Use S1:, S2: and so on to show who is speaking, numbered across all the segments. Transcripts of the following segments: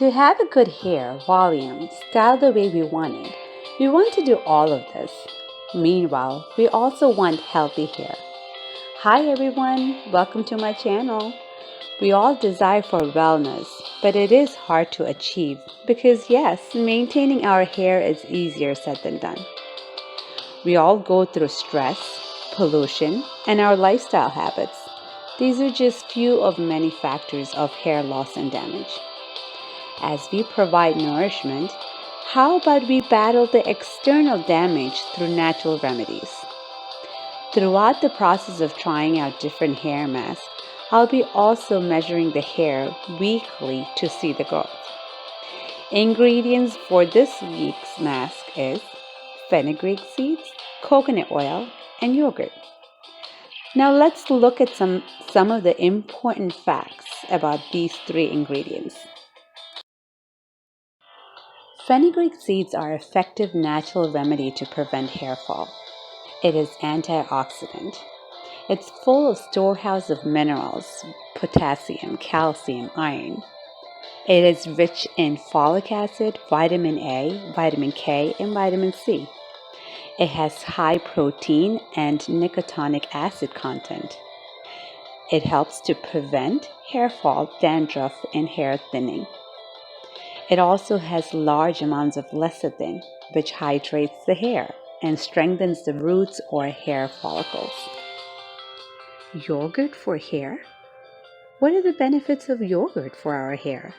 S1: To have a good hair, volume, style the way we want it, we want to do all of this. Meanwhile, we also want healthy hair. Hi everyone, welcome to my channel. We all desire for wellness, but it is hard to achieve because yes, maintaining our hair is easier said than done. We all go through stress, pollution, and our lifestyle habits. These are just few of many factors of hair loss and damage. As we provide nourishment, how about we battle the external damage through natural remedies? Throughout the process of trying out different hair masks, I'll be also measuring the hair weekly to see the growth. Ingredients for this week's mask is fenugreek seeds, coconut oil, and yogurt. Now let's look at some of the important facts about these three ingredients. Fenugreek seeds are an effective natural remedy to prevent hair fall. It is antioxidant. It's full of storehouse of minerals, potassium, calcium, iron. It is rich in folic acid, vitamin A, vitamin K, and vitamin C. It has high protein and nicotinic acid content. It helps to prevent hair fall, dandruff, and hair thinning. It also has large amounts of lecithin, which hydrates the hair and strengthens the roots or hair follicles. Yogurt for hair? What are the benefits of yogurt for our hair?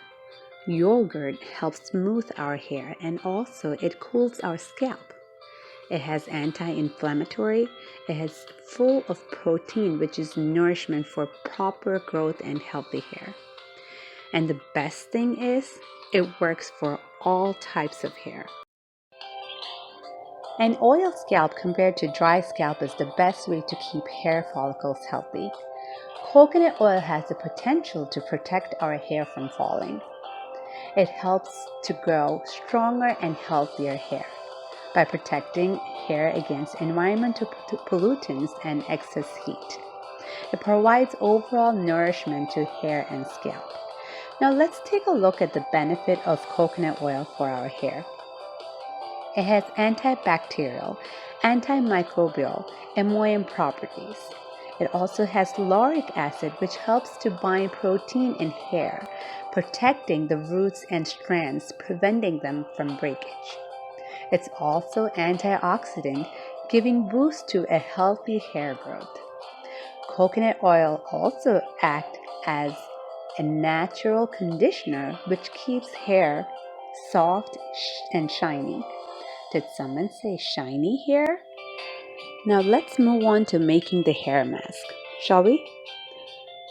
S1: Yogurt helps smooth our hair and also it cools our scalp. It has anti-inflammatory, it has full of protein which is nourishment for proper growth and healthy hair. And the best thing is, it works for all types of hair. An oil scalp compared to dry scalp is the best way to keep hair follicles healthy. Coconut oil has the potential to protect our hair from falling. It helps to grow stronger and healthier hair by protecting hair against environmental pollutants and excess heat. It provides overall nourishment to hair and scalp. Now let's take a look at the benefit of coconut oil for our hair. It has antibacterial, antimicrobial, emollient properties. It also has lauric acid which helps to bind protein in hair, protecting the roots and strands, preventing them from breakage. It's also antioxidant, giving boost to a healthy hair growth. Coconut oil also acts as a natural conditioner which keeps hair soft and shiny. Did someone say shiny hair? Now let's move on to making the hair mask, shall we?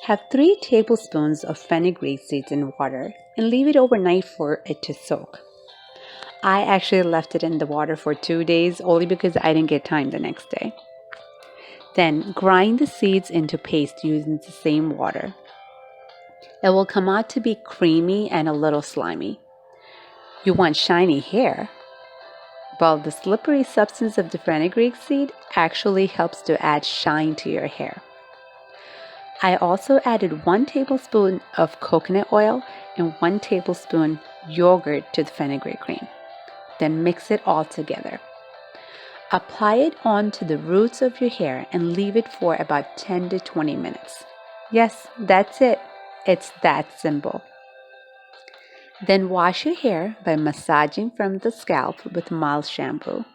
S1: Have 3 tablespoons of fenugreek seeds in water and leave it overnight for it to soak. I actually left it in the water for 2 days only because I didn't get time the next day. Then grind the seeds into paste using the same water. It will come out to be creamy and a little slimy. You want shiny hair? Well, the slippery substance of the fenugreek seed actually helps to add shine to your hair. I also added 1 tablespoon of coconut oil and 1 tablespoon yogurt to the fenugreek cream. Then mix it all together. Apply it onto the roots of your hair and leave it for about 10 to 20 minutes. Yes, that's it. It's that simple. Then wash your hair by massaging from the scalp with mild shampoo.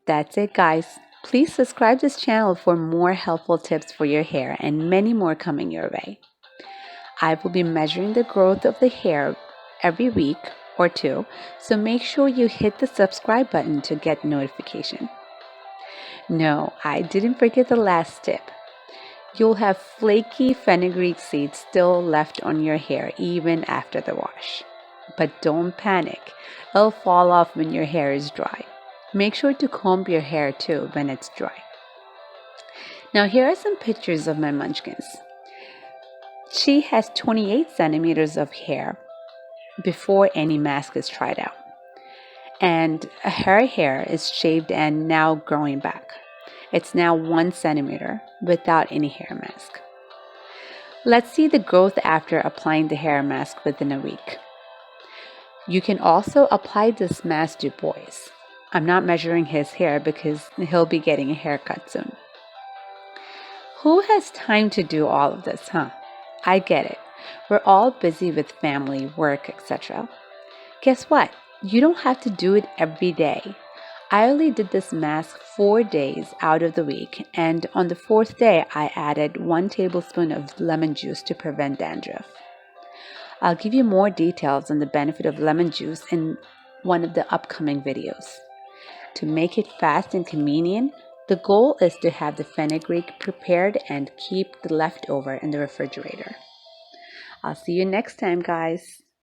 S1: That's it, guys. Please subscribe to this channel for more helpful tips for your hair and many more coming your way. I will be measuring the growth of the hair every week or 2, so make sure you hit the subscribe button to get notification. No, I didn't forget the last tip. You'll have flaky fenugreek seeds still left on your hair even after the wash. But don't panic. It'll fall off when your hair is dry. Make sure to comb your hair too when it's dry. Now here are some pictures of my munchkins. She has 28 centimeters of hair before any mask is tried out. And her hair is shaved and now growing back. It's now 1 centimeter without any hair mask. Let's see the growth after applying the hair mask within a week. You can also apply this mask to boys. I'm not measuring his hair because he'll be getting a haircut soon. Who has time to do all of this, huh? I get it. We're all busy with family, work, etc. Guess what? You don't have to do it every day. I only did this mask 4 days out of the week, and on the 4th day, I added 1 tablespoon of lemon juice to prevent dandruff. I'll give you more details on the benefit of lemon juice in one of the upcoming videos. To make it fast and convenient, the goal is to have the fenugreek prepared and keep the leftover in the refrigerator. I'll see you next time, guys.